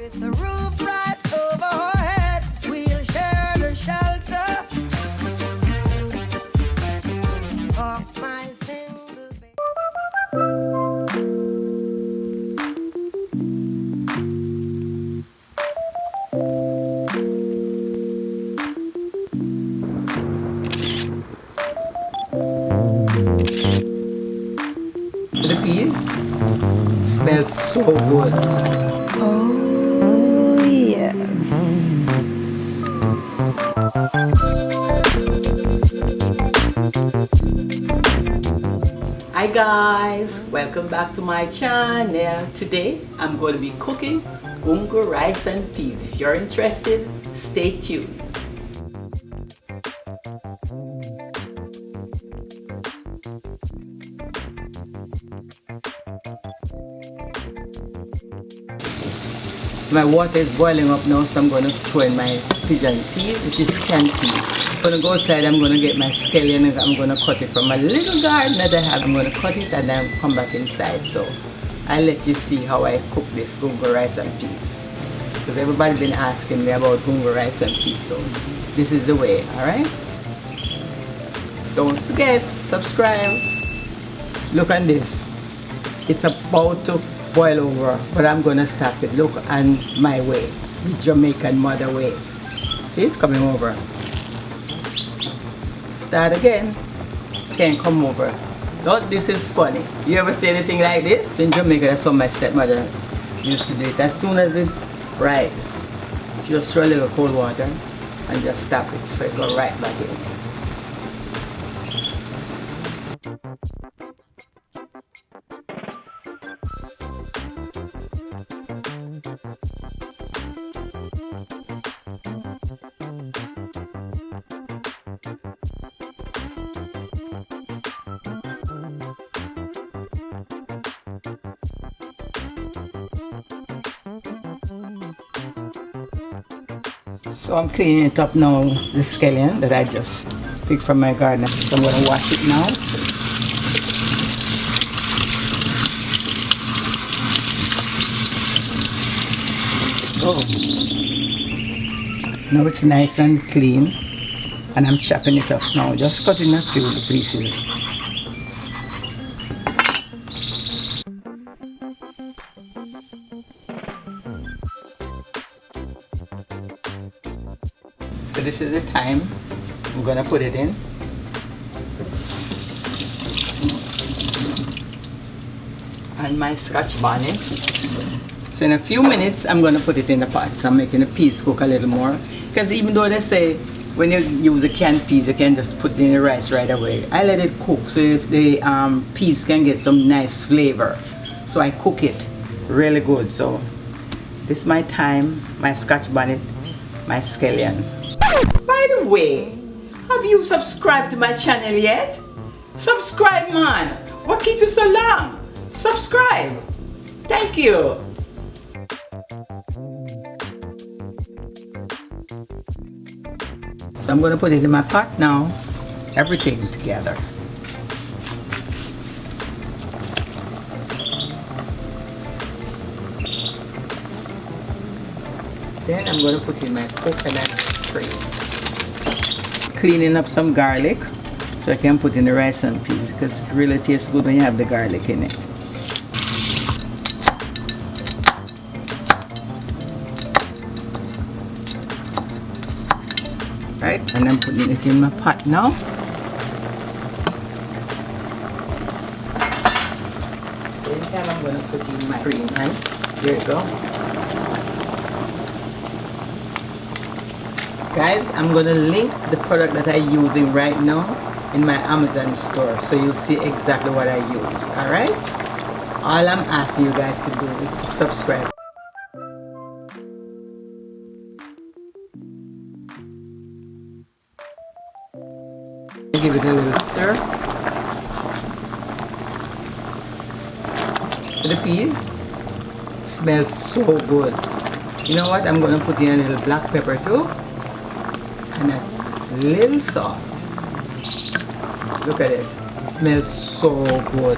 With the roof right over our head, we'll share the shelter of my single bed. The peas smells so good. Oh, yes. Hi guys, welcome back to my channel. Today I'm going to be cooking gungo rice and peas. If you're interested, stay tuned. My water is boiling up now, so I'm going to throw in my pigeon peas, which is canned peas. I'm going to go outside, I'm going to get my scallion, and I'm going to cut it from a little garden that I have. I'm going to cut it and then come back inside. So I'll let you see how I cook this gungo rice and peas. Because everybody's been asking me about gungo rice and peas, so this is the way, alright? Don't forget, subscribe. Look at this. It's about to boil over, but I'm gonna stop it. Look, and my way, the Jamaican mother way. See, it's coming over. Start again. Can't come over. Don't, this is funny. You ever see anything like this? In Jamaica, that's how my stepmother used to do it. As soon as it rises, just throw a little cold water and just stop it so it go right back in. So I'm cleaning it up now, the scallion that I just picked from my garden. So I'm going to wash it now. Oh. Now it's nice and clean, and I'm chopping it up now, just cutting a few pieces. So this is the time I'm gonna put it in. And my scotch bonnet. So in a few minutes I'm gonna put it in the pot. So I'm making the peas cook a little more. Because even though they say when you use the canned peas you can just put it in the rice right away, I let it cook so if the peas can get some nice flavor. So I cook it really good. So this is my thyme, my scotch bonnet, my scallion. By the way, have you subscribed to my channel yet? Subscribe, man! What keep you so long? Subscribe! Thank you! So I'm going to put it in my pot now, everything together. Then I'm going to put in my coconut cream. Cleaning up some garlic so I can put in the rice and peas because it really tastes good when you have the garlic in it. Right, and I'm putting it in my pot now. Same time I'm going to put in my cream, right? There you go. Guys, I'm going to link the product that I'm using right now in my Amazon store so you'll see exactly what I use, alright? All I'm asking you guys to do is to subscribe. Give it a little stir. The peas, it smells so good. You know what? I'm going to put in a little black pepper too. And a little salt. Look at it. It smells so good.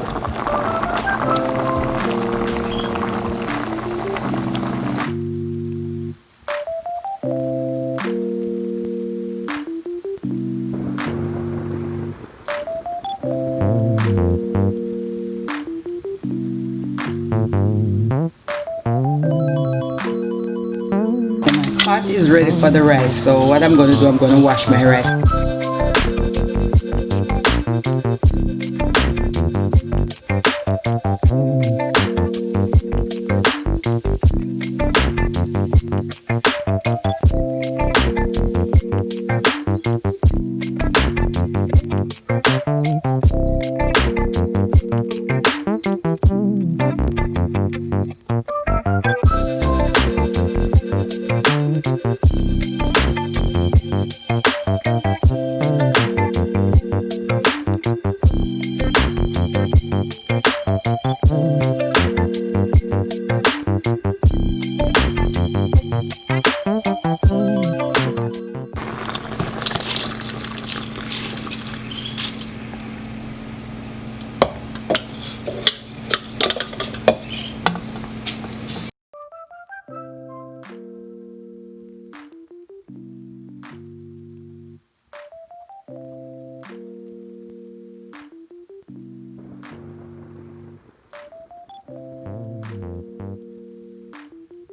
pot is ready for the rice. So what I'm going to do, I'm going to wash my rice.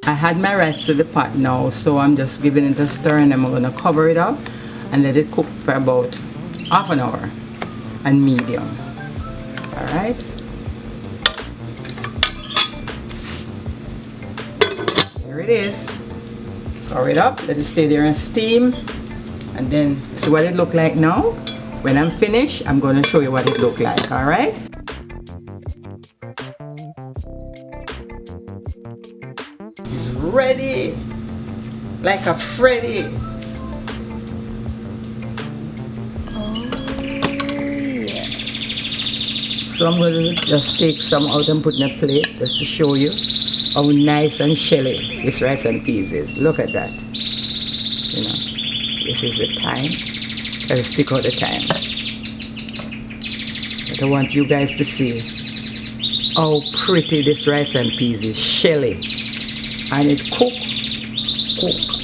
I had my rice to the pot now, so I'm just giving it a stir and I'm going to cover it up and let it cook for about half an hour and medium. Alright. Here it is. Cover it up, let it stay there and steam, and then see what it look like now. When I'm finished, I'm going to show you what it look like. Alright. It's ready like a Freddy. Oh, yes. So I'm going to just take some out and put in a plate just to show you how nice and shelly this rice and peas is. Look at that. You know, this is the time. Let's pick out the time. But I want you guys to see how pretty this rice and peas is, shelly. And it cook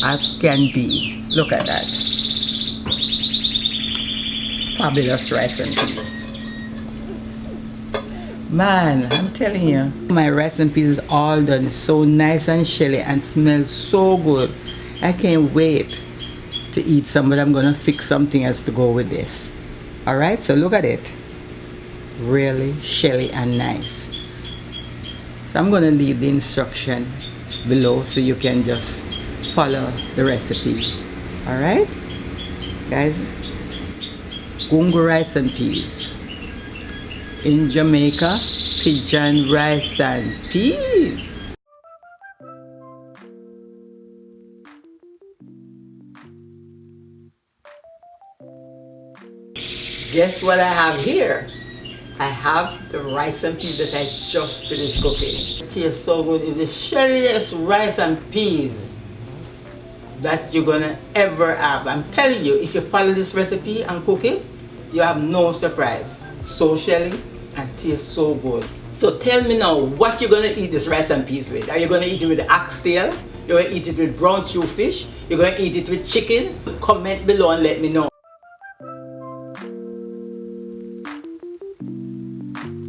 as can be. Look at that. Fabulous rice and peas. Man, I'm telling you, my rice and peas is all done. It's so nice and shelly and smells so good. I can't wait to eat some, but I'm gonna fix something else to go with this. Alright, so look at it. Really shelly and nice. So I'm gonna leave the instruction below so you can just follow the recipe. Alright, guys, gungo rice and peas. In Jamaica, pigeon rice and peas. Guess what I have here? I have the rice and peas that I just finished cooking. It tastes so good. It's the shelliest rice and peas that you're gonna ever have. I'm telling you, if you follow this recipe and cook it, you have no surprise. So shelly and tastes so good. So tell me now, what you're gonna eat this rice and peas with? Are you gonna eat it with the oxtail? You're gonna eat it with brown stew fish? You're gonna eat it with chicken? Comment below and let me know.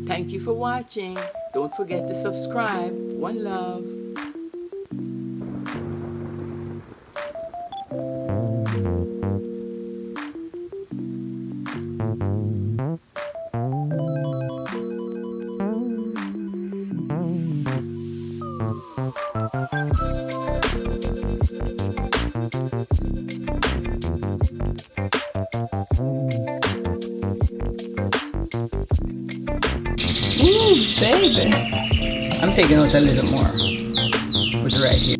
Thank you for watching. Don't forget to subscribe. One love. Ooh, baby. I'm taking out a little more. Put it right here.